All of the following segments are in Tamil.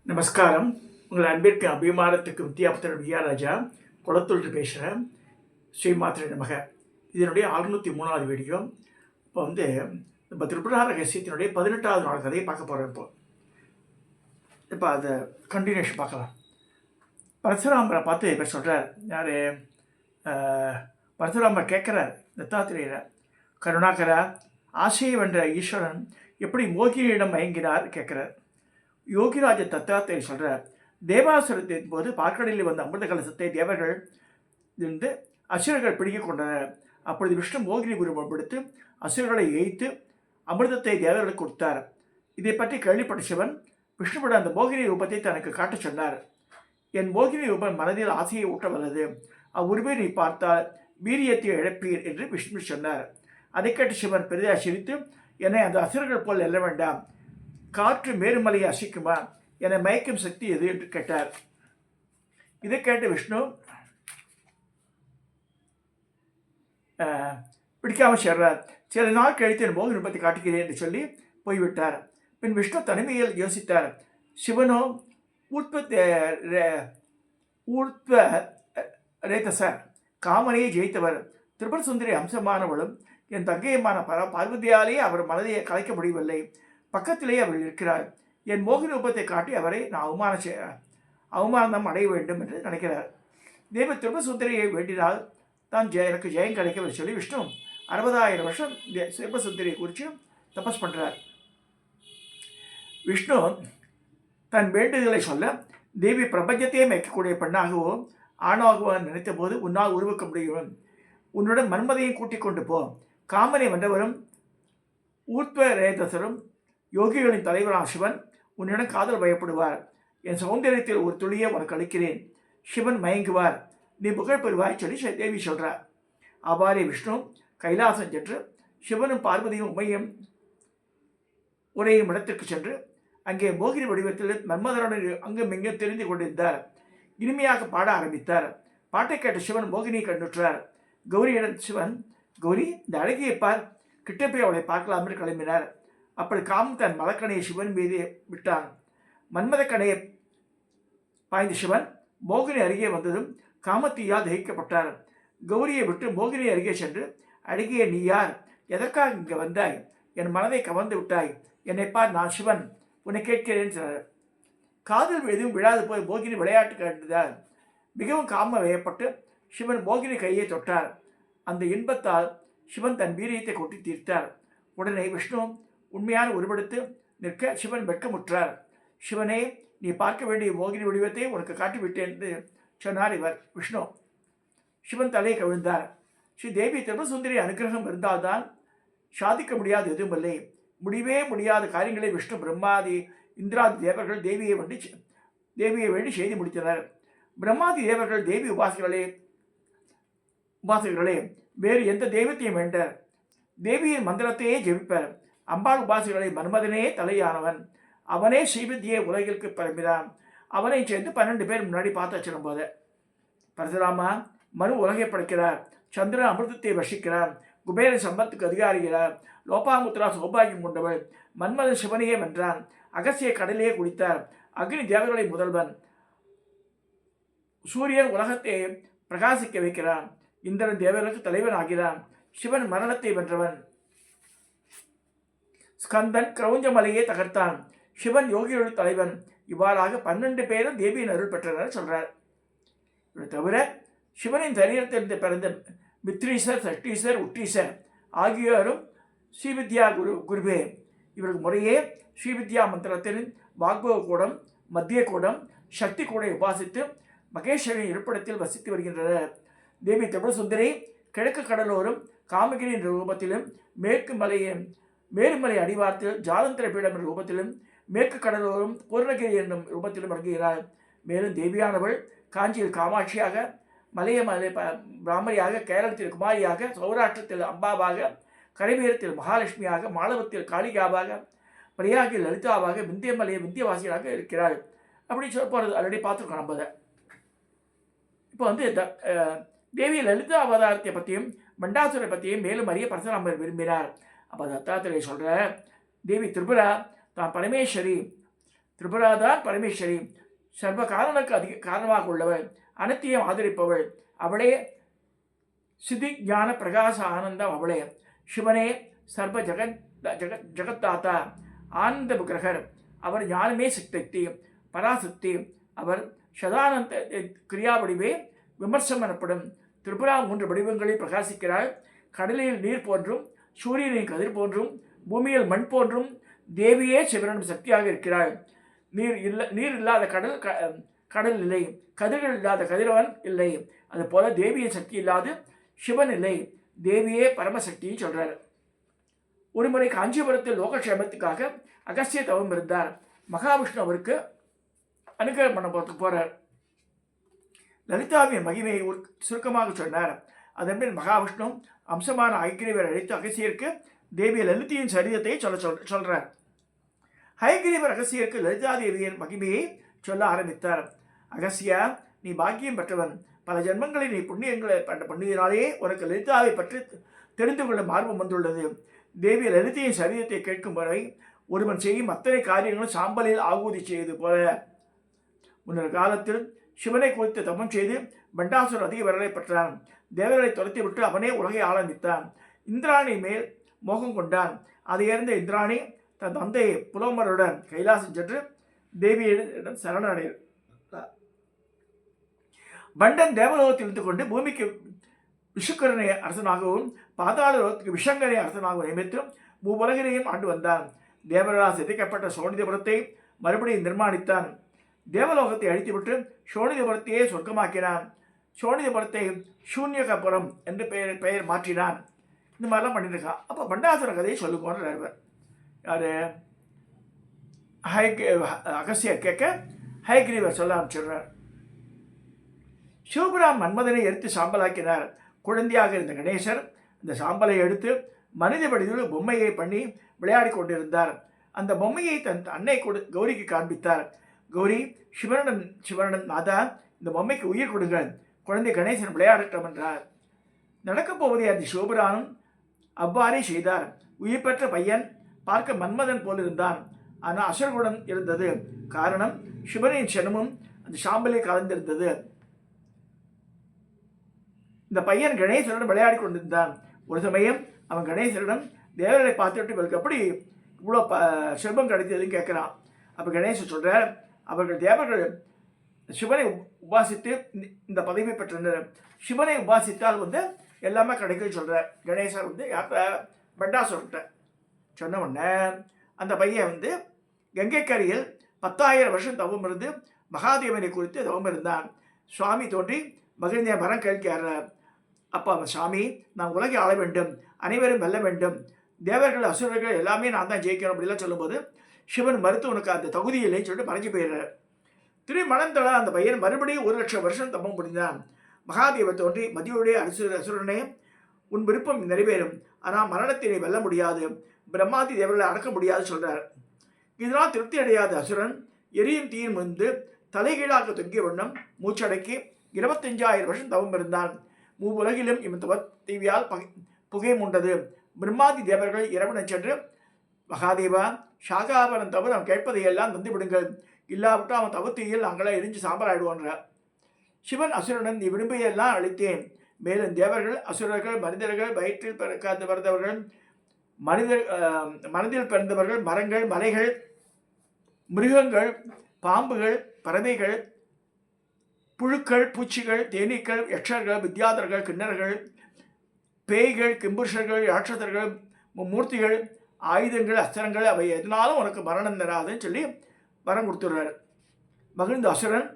நமஸ்காரம். உங்கள் அன்பிற்கு அபிமானத்துக்கு வித்யாபுத்திரன் வித்யாராஜா குளத்தூர் பேசுகிறேன். ஸ்ரீமாத்திரை நமக. இதனுடைய 603வது வீடியோ. இப்போ நம்ம திரிபுரா ரகசியத்தினுடைய 18வது நாள் கதையை பார்க்க போகிறோம். இப்போ அதை கண்டினியூஷன் பார்க்கலாம். பரசுராமரை பார்த்து இப்போ சொல்கிறார். யார்? பரசுராமர் கேட்குறார் தத்தாத்திரேயரை, கருணாகரா, ஆசையை வென்ற ஈஸ்வரன் எப்படி மோகினியிடம் மயங்கினார் கேட்குறார். யோகிராஜ தத்தாத்திரேயர் சொல்கிறார், தேவாசுரத்தின் போது பார்க்கடலில் வந்த அமிர்த கலசத்தை தேவர்கள் இருந்து அசுரர்கள் பிடிக்க கொண்டனர். அப்பொழுது விஷ்ணு மோகினி உருவம் எடுத்து அசுரர்களை எய்த்து அமிர்தத்தை தேவர்களுக்கு கொடுத்தார். இதை பற்றி கேள்விப்பட்ட சிவன் விஷ்ணுவோட அந்த மோகினி ரூபத்தை தனக்கு காட்டச் சொன்னார். என் மோகினி ரூபம் மனதில் ஆசையை ஊட்ட வல்லது. அவ்வுருவை நீ பார்த்தால் வீரியத்தை இழப்பீர் என்று விஷ்ணு சொன்னார். அதை கேட்டு சிவன் பெரிதாக சிரித்து, என்னை அந்த அசுரர்கள் போல் எல்ல வேண்டாம், காற்று மேருமலையை அசைக்குமா, என்னை மயக்கும் சக்தி எது என்று கேட்டார். இதை கேட்டு விஷ்ணு பிடிக்காமல் சேர்றார். சில நாள் கழித்து என் மோகினி ரூபத்தை காட்டுகிறேன் என்று சொல்லி போய்விட்டார். பின் விஷ்ணு தனிமையில் யோசித்தார். சிவனோ ஊர்த்வ ரேதசர், காமனையை ஜெயித்தவர், திரிபுர சுந்தரி அம்சமானவளும் என் தங்கையமான பார்வதியாலேயே அவர் மனதை கலைக்க முடியவில்லை. பக்கத்திலேயே அவர் இருக்கிறார். என் மோகினி ரூபத்தை காட்டி அவரை நான் அவமானம் அடைய வேண்டும் என்று நினைக்கிறார். தேவ திரிபுர சுந்தரியை வேண்டினால் தான் எனக்கு ஜெயம் கிடைக்க சொல்லி விஷ்ணு 60,000 வருஷம் திரிபுர சுந்தரியை குறித்து தபஸ் பண்ணுறார். விஷ்ணு தன் வேண்டுதலை சொல்ல, தேவி பிரபஞ்சத்தையே மேய்க்கக்கூடிய பெண்ணாகவோ ஆணாகவோ நினைத்த போது உன்னால் உருவாக்க முடியும். உன்னுடன் மன்மதையும் கூட்டிக் கொண்டு போ. காமனை வென்றவரும் ஊர்த்வ ரேதசரும் யோகிகளின் தலைவரான சிவன் உன்னிடம் காதல் பயப்படுவார். என் சௌந்தரியத்தில் ஒரு துளியை உனக்கு அளிக்கிறேன். சிவன் மயங்குவார், நீ புகழ் பெறுவாய் சொல்லி தேவி சொல்கிறார். அவ்வாறே விஷ்ணு கைலாசம் சென்று சிவனும் பார்வதியும் உமையும் உரையும் இடத்திற்கு சென்று அங்கே மோகினி வடிவத்தில் மன்மதனுடன் அங்கும் இங்கும் தெரிந்து கொண்டிருந்தார். இனிமையாக பாட ஆரம்பித்தார். பாட்டை கேட்ட சிவன் மோகினியை கண்டுற்றார். கௌரியிடம் சிவன், கௌரி, இந்த அழகியை பார், கிட்ட போய் அவளை பார்க்கலாம் என்று கிளம்பினார். அப்படி காமம் தன் மலக்கணையை சிவன் மீது விட்டான். மன்மதக்கணையை பாய்ந்த சிவன் மோகினி அருகே வந்ததும் காமத்தீயால் தகிக்கப்பட்டார். கௌரியை விட்டு மோகினி அருகே சென்று, அழகிய நீ யார்? எதற்காக இங்கே வந்தாய்? என் மனதை கவர்ந்து விட்டாய். என்னை பார், நான் சிவன், உன்னை கேட்கிறேன் சொன்னார். காதல் எதுவும் விழாது போய் மோகினி விளையாட்டு கண்டார். மிகவும் காம வயப்பட்டு சிவன் மோகினி கையை தொட்டார். அந்த இன்பத்தால் சிவன் தன் வீரியத்தை கொட்டி தீர்த்தார். உடனே விஷ்ணு உண்மையான உருவெடுத்து நிற்க சிவன் வெட்கமுற்றார். சிவனே, நீ பார்க்க வேண்டிய மோகினி வடிவத்தை உனக்கு காட்டிவிட்டேன் என்று சொன்னார் விஷ்ணு. சிவன் தலையை கவிழ்ந்தார். ஸ்ரீ தேவி திரிபுர சுந்தரி அனுகிரகம் இருந்தால்தான் சாதிக்க முடியாது எதுவுமில்லை. முடிவே முடியாத காரியங்களை விஷ்ணு பிரம்மாதி இந்திராதி தேவர்கள் தேவியை வேண்டி செய்து முடித்தனர். பிரம்மாதி தேவர்கள் தேவி உபாசகர்களே வேறு எந்த தெய்வத்தையும் வேண்டர். தேவியின் மந்திரத்தையே ஜெபிப்பர். அம்பாள் உபாசிகளை மன்மதனே தலையானவன். அவனே ஸ்ரீவித்தியை உலகிற்கு பரம்பினான். அவனை சேர்ந்து 12 பேர் முன்னாடி பார்த்து வச்சிடும் போது, பரசுராமா, மனு உலகை படைக்கிறார், சந்திரன் அமிர்தத்தை வசிக்கிறார், குபேரன் சம்பத்துக்கு அதிகாரிகிறார், லோபாமுத்ரா சௌபாகியம் கொண்டவள், மன்மதன் சிவனையே வென்றான், அகசிய கடலையே குடித்தார், அக்னி தேவர்களை முதல்வன், சூரியன் உலகத்தை பிரகாசிக்க வைக்கிறான், இந்திரன் தேவர்களுக்கு தலைவன் ஆகிறான், சிவன் மரணத்தை வென்றவன், ஸ்கந்தன் கிரௌஞ்ச மலையை தகர்த்தான், சிவன் யோகியோட தலைவன். இவ்வாறாக 12 பேரும் தேவியின் அருள் பெற்றனர் சொல்றார். இதை தவிர சிவனின் சரீரத்திலிருந்து பிறந்த மித்ரீசர், சஷ்டீசர், உட்டீசர் ஆகியோரும் ஸ்ரீவித்யா குருவே. இவருக்கு முறையே ஸ்ரீவித்யா மந்திரத்தின் வாக்பவ கூடம், மத்திய கூடம், சக்தி கூடை உபாசித்து மகேஸ்வரின் இருப்பிடத்தில் வசித்து வருகின்றனர். தேவி திரிபுர சுந்தரி கிழக்கு கடலோரும் காமகிரியின் ரூபத்திலும், மேருமலை அடிவாரத்தில் ஜாலந்திர பீடம் என்ற ரூபத்திலும், மேற்கு கடலோரும் பூர்ணகிரி என்னும் ரூபத்திலும் வருகிறார். மேலும் தேவியானவள் காஞ்சியில் காமாட்சியாக, பிராமரியாக, கேரளத்தில் குமாரியாக, சௌராஷ்டிரத்தில் அம்பாவாக, கரைவேரத்தில் மகாலட்சுமியாக, மாளவத்தில் காளிகாவாக, பிரயாகில் லலிதாவாக, விந்தியமலையை விந்தியவாசியாக இருக்கிறாள். அப்படி சொல்ல போகிறது ஆல்ரெடி பார்த்துருக்கோம். நம்ம இப்போ தேவி லலிதா அவதாரத்தை பற்றியும் மண்டாசுரை பற்றியும் மேலும் அறிய பரசுராமர் விரும்பினார். அப்போ தத்தாத்திரேயர் சொல்கிற, தேவி திரிபுரா தான் பரமேஸ்வரி, திரிபுராதான் பரமேஸ்வரி, சர்வ காரணக்கு காரணமாக உள்ளவள், அனைத்தையும் ஆதரிப்பவள் அவளே, சிதி ஞான பிரகாச ஆனந்தம் அவளே. சிவனே சர்வ ஜகத்தாத்தா, ஆனந்த விக்கிரகர், அவர் ஞானமே சக்தி, பராசக்தி, அவர் சதானந்த கிரியா வடிவே விமர்சனம் எனப்படும். திரிபுரா 3 வடிவங்களில் பிரகாசிக்கிறாள். கடலில் நீர் போன்றும், சூரியனின் கதிர் போன்றும், பூமியில் மண் போன்றும் தேவியே சிவனும் சக்தியாக இருக்கிறாள். நீர் இல்லாத கடல் இல்லை, கதிர்கள் இல்லாத கதிரவன் இல்லை. அதுபோல தேவிய சக்தி இல்லாது சிவன் இல்லை, தேவியே பரமசக்தியை சொல்றார். ஒருமுறை காஞ்சிபுரத்தில் லோகக்ஷேமத்துக்காக அகஸ்திய தவம் இருந்தார். மகாவிஷ்ணு அவருக்கு அனுகிரகம் பண்ண போறார். லலிதாவின் மகிமையை சுருக்கமாக சொன்னார். அதன்பின் மகாவிஷ்ணு அம்சமான ஹயக்ரீவர் அழைத்து அகசியருக்கு தேவி லலிதியின் சரீரத்தை சொல்றார். ஹயக்ரீவர் அகசியருக்கு லலிதா தேவியின் மகிமையை சொல்ல ஆரம்பித்தார். அகசியா, நீ பாக்கியம் பெற்றவன். பல ஜென்மங்களில் நீ புண்ணியங்களை பண்ணினாலே உனக்கு லலிதாவை பற்றி தெரிந்து கொள்ளும் ஆர்வம் வந்துள்ளது. தேவி லலிதையின் சரீரத்தை கேட்கும் வரை ஒருவன் செய்யும் அத்தனை காரியங்களும் சாம்பலில் ஆகூதி செய்வது போல. முன்னர் காலத்தில் சிவனை குறித்து தபம் செய்து பண்டாசுரன் அதிக வரலை பெற்றான். தேவர்களை துரத்திவிட்டு அவனே உலகை ஆரம்பித்தான். இந்திராணி மேல் மோகம் கொண்டான். அதை அறிந்த இந்திராணி தன் தந்தை புலோமருடன் கைலாசம் சென்று தேவியிடம் சரணடைந்தார். பண்டன் தேவலோகத்தில் இருந்து கொண்டு பூமிக்கு விஷுக்கரனை அரசனாகவும் பாதாள லோகத்துக்கு விஷங்கரை அரசனாகவும் நியமித்து பூவுலகினையும் ஆண்டு வந்தான். தேவரால் சிதைக்கப்பட்ட சோனிதபுரத்தை மறுபடியும் நிர்மாணித்தான். தேவலோகத்தை அழித்துவிட்டு சோனிதபுரத்தையே சொர்க்கமாக்கினான். சோனிதபுரத்தை சூன்யகபுரம் என்று பெயர் மாற்றினான். இந்த மாதிரிலாம் பண்ணியிருக்கான். அப்போ பண்டாசுர கதையை சொல்லுங்கன்னு யார் அகசியர் கேட்க ஹயக்ரீவர் சொல்ல ஆரம்பிச்சிடுறார். சிவபுராம் மன்மதனை எடுத்து சாம்பலாக்கினார். குழந்தையாக இருந்த கணேசர் அந்த சாம்பலை எடுத்து மனித வடிவில் பொம்மையை பண்ணி விளையாடி கொண்டிருந்தார். அந்த பொம்மையை தன் அன்னை கௌரிக்கு காண்பித்தார். கௌரி, சிவனன் நாதா, இந்த பொம்மைக்கு உயிர் கொடுங்கள், குழந்தை கணேசன் விளையாடட்டும் என்றார். நடக்கப் போவதை அந்த சிவபுரானும் அவ்வாறே செய்தார். உயிர் பெற்ற பையன் பார்க்க மன்மதன் போல் இருந்தான். ஆனால் அசுரகுடன் இருந்தது. காரணம், சிவனின் சனமும் அந்த சாம்பலில் கலந்திருந்தது. இந்த பையன் கணேசனுடன் விளையாடி கொண்டிருந்தான். ஒரு சமயம் அவன் கணேசனிடம் தேவர்களை பார்த்துட்டு இவருக்கு எப்படி இவ்வளோ செல்வம் கிடைத்ததுன்னு கேட்குறான். அப்போ கணேசன் சொல்கிறார், அவர்கள் தேவர்கள் சிவனை உபாசித்து இந்த பதவி பெற்றனர். சிவனை உபாசித்தால் எல்லாமே கிடைக்குன்னு சொல்கிறார். கணேசர் யார்கிட்ட பண்டாசுரன்ட்ட சொன்ன உடனே அந்த பையன் கங்கைக்கரையில் 10,000 வருஷம் தவம் இருந்து மகாதேவனை குறித்து தவம் இருந்தான். சுவாமி தோன்றி மகிழ்ந்த மரம் கேட்கிறார். அப்போ அவன், சாமி, நான் உலகை ஆள வேண்டும், அனைவரும் வெல்ல வேண்டும், தேவர்கள் அசுரர்கள் எல்லாமே நான் தான் ஜெயிக்கணும் அப்படிலாம் சொல்லும்போது சிவன் மறுத்து உனக்கு அந்த தகுதி இல்லைன்னு சொல்லிட்டு மறைஞ்சு போயிடுறார். மனந்தள அந்த பையன் மறுபடியும் 1,00,000 வருஷம் தப்பம் புரிந்தான். மகாதேவர் தோன்றி மதியுடைய அசுரனே, உன் விருப்பம் நிறைவேறும், ஆனால் மரணத்தினை வெல்ல முடியாது, பிரம்மாதி தேவர்களை அடக்க முடியாது சொல்றார். இதனால் திருப்தி அடையாத அசுரன் எரியும் தீயின் முன்பு தலைகீழாக தொங்கிய வண்ணம் மூச்சடக்கி 25,000 வருஷம் தவம் இருந்தான். மூவுலகிலும் இவன் தீவியால் புகை மூண்டது. பிரம்மாதி தேவர்கள் இரவணம் சென்று, மகாதேவா, சாகாபரன் தவிர அவன் கேட்பதையெல்லாம் தந்து விடுங்கள், இல்லாவிட்டால் அவன் தவத்தீயில் நாங்களே எரிஞ்சு சாம்பலாயிடுவோன்றார். சிவன் அசுரனுடன் நீ விரும்பியெல்லாம் அளித்தேன். மேலும் தேவர்கள், அசுரர்கள், மனிதர்கள், வயிற்றில் பிறந்தவர்கள், மனதில் பிறந்தவர்கள், மரங்கள், மலைகள், மிருகங்கள், பாம்புகள், பறவைகள், புழுக்கள், பூச்சிகள், தேனீக்கள், யட்சர்கள், வித்யாதர்கள், கிண்ணறர்கள், பேய்கள், கிம்புருஷர்கள், ராட்சதர்கள், மூர்த்திகள், ஆயுதங்கள், அஸ்திரங்கள், அவை எதனாலும் உனக்கு மரணம் தராதுன்னு சொல்லி வரம் கொடுத்துடுறார். மகிழ்ந்த அசுரன்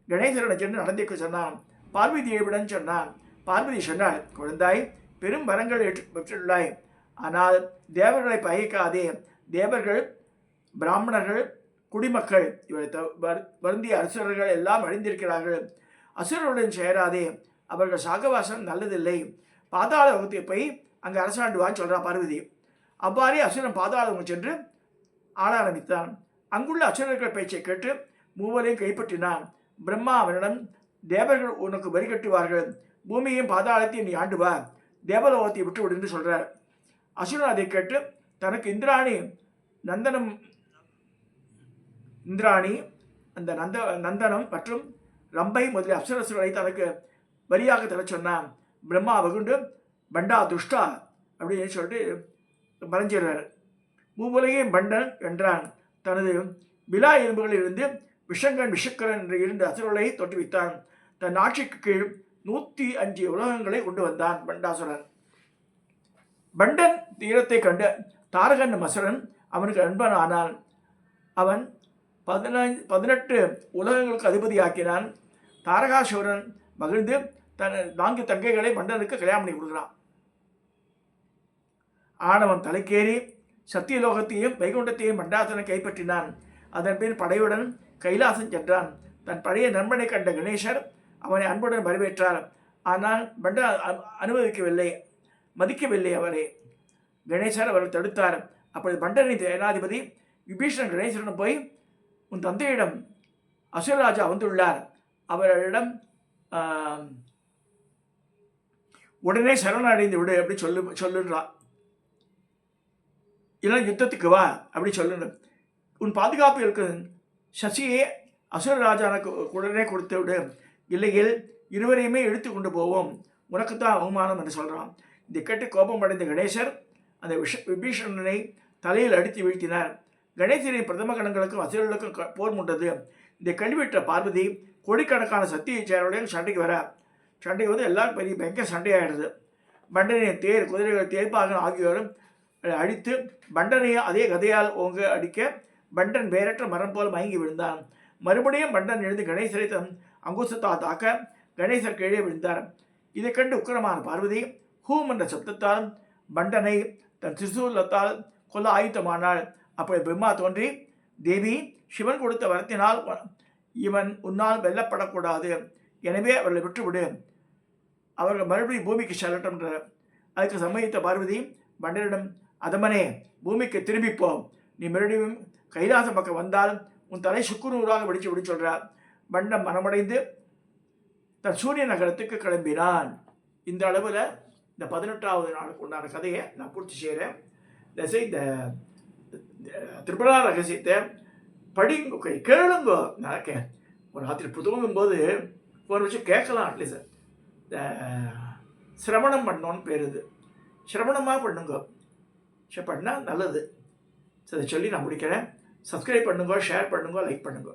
கணேசரனை சென்று நடந்திக்க சொன்னான். பார்வதி தேவிடன் சொன்னான். பார்வதி சொன்னாள், குழந்தாய், பெரும் வரங்கள் பெற்றுள்ளாய், ஆனால் தேவர்களை பகைக்காதே. தேவர்கள், பிராமணர்கள், குடிமக்கள், இவரை வருந்திய அசுரர்கள் எல்லாம் அழிந்திருக்கிறார்கள். அசுரருடன் சேராதே, அவர்கள் சாகவாசம் நல்லதில்லை. பாதாள வகுத்தை போய் அங்கே அரசாண்டுவான்னு சொல்கிறா பார்வதி. அவ்வாறே அசுரன் பாதாளம் சென்று ஆள ஆரம்பித்தான். அங்குள்ள அசுரர்கள் பேச்சை கேட்டு மூவரையும் கைப்பற்றினான். பிரம்மா அவனிடம், தேவர்கள் உனக்கு வரி கட்டுவார்கள், பூமியையும் பாதாளத்தையும் நீ ஆண்டு வா, தேவலோகத்தை விட்டு விடு என்று சொல்கிறார். அசுரன் அதை கேட்டு தனக்கு இந்திராணி நந்தனம் இந்திராணி, அந்த நந்தனம் மற்றும் ரம்பை முதலிய அப்சரசுகளை தனக்கு வரியாக தர சொன்னான். பிரம்மா வகுண்டு பண்டா துஷ்டா அப்படின்னு சொல்லிட்டு மறைஞ்சிடுறார். மூவுலகையும் பண்டன் என்றான். தனது விழா எலும்புகளில் இருந்து விஷங்கன் விஷக்கரன் என்ற 2 அசுரர்களை தோற்றுவித்தான். தன் ஆட்சிக்கு கீழ் 105 உலகங்களை கொண்டு வந்தான் பண்டாசுரன். பண்டன் தீரத்தை கண்டு தாரகன் அசுரன் அவனுக்கு நண்பன் ஆனான். அவன் 18 உலகங்களுக்கு அதிபதியாக்கினான். தாரகாசுரன் மகிழ்ந்து தன் 4 தங்கைகளை பண்டனுக்கு கல்யாணம் பண்ணி கொடுக்குறான். ஆணவன் தலைக்கேறி சத்தியலோகத்தையும் வைகுண்டத்தையும் பண்டாசுரன் கைப்பற்றினான். அதன் பின் படையுடன் கைலாசம் சென்றான். தன் பழைய நண்பனை கண்ட கணேசர் அவனை அன்புடன் வரவேற்றார். ஆனால் பண்டன் அனுமதிக்கவில்லை, மதிக்கவில்லை அவரை. கணேசர் அவரை தடுத்தார். அப்பொழுது பண்டனின் சேனாதிபதி விபீஷணன் கணேசரிடம் போய், உன் தந்தையிடம் அசுரராஜா வந்துள்ளார், அவரிடம் உடனே சரணடைந்து விடு அப்படி சொல்லுன்றான். இல்லை யுத்தத்துக்கு வா அப்படி சொல்லு. உன் பாதுகாப்பு இருக்கு சசியே அசுரராஜானுக்கு உடனே கொடுத்து விடு, இல்லையில் இருவரையுமே இழுத்து கொண்டு போவோம், உனக்குத்தான் அவமானம் என்று சொல்கிறான். இதை கேட்டு கோபம் அடைந்த கணேசர் அந்த விபீஷணனை தலையில் அடித்து வீழ்த்தினார். கணேசரின் பிரதம கணங்களுக்கும் அசுரர்களுக்கும் போர் முண்டது. இதை கழிவிட்ட பார்வதி கோடிக்கணக்கான சக்தியை சேரோடையும் சண்டைக்கு வர. சண்டைக்கு வந்து எல்லாரும் பெரிய பயங்கர சண்டையாகிடுது. பண்டனின் தேர், குதிரைகள், தேர்ப்பாகன் ஆகியோரும் அடித்து பண்டனையை அதே கதையால் ஓங்க அடிக்க பண்டன் வேறற்ற மரம் போல் மயங்கி விழுந்தான். மறுபடியும் பண்டன் எழுந்து கணேசரை தன் அங்குசத்தால் தாக்க கணேசர் கீழே விழுந்தார். இதை கண்டு உக்கிரமான பார்வதி ஹூம் என்ற சப்தத்தால் பண்டனை தன் திரிசூலத்தால் கொல்ல ஆயுத்தமானாள். அப்படி பிரம்மா தோன்றி, தேவி, சிவன் கொடுத்த வரத்தினால் இவன் உன்னால் வெல்லப்படக்கூடாது, எனவே அவர்களை விட்டுவிடு, அவர்கள் மறுபடியும் பூமிக்கு செல்லட்டும் என்றார். அதுக்கு சம்மதித்த பார்வதி பண்டனிடம், அதமனே, பூமிக்கு திரும்பிப்போம், நீ மறுபடியும் கைலாசம் பக்கம் வந்தால் உன் தலை சுக்குநூறாக வெடிச்சு விட சொல்கிறார். பண்டம் மனமடைந்து தன் சூரிய நகரத்துக்கு கிளம்பினான். இந்த அளவில் இந்த 18வது நாளுக்கு உண்டான கதையை நான் பூர்த்தி செய்கிறேன். இந்த திரிபுரா ரகசியத்தை படிங்க, கேளுங்கோ. நான் ஒரு ராத்திரி தூங்கும்போது ஃபோன் வச்சு கேட்கலாம். அட்லீஸ்ட் இந்த சிரவணம் பண்ணோன்னு பேர், இது சிரவணமாக பண்ணுங்க, பண்ணால் நல்லது. சரி, சொல்லி நான் முடிக்கிறேன். சப்ஸ்கிரைப் பண்ணுங்க, ஷேர் பண்ணுங்க, லைக் பண்ணுங்க.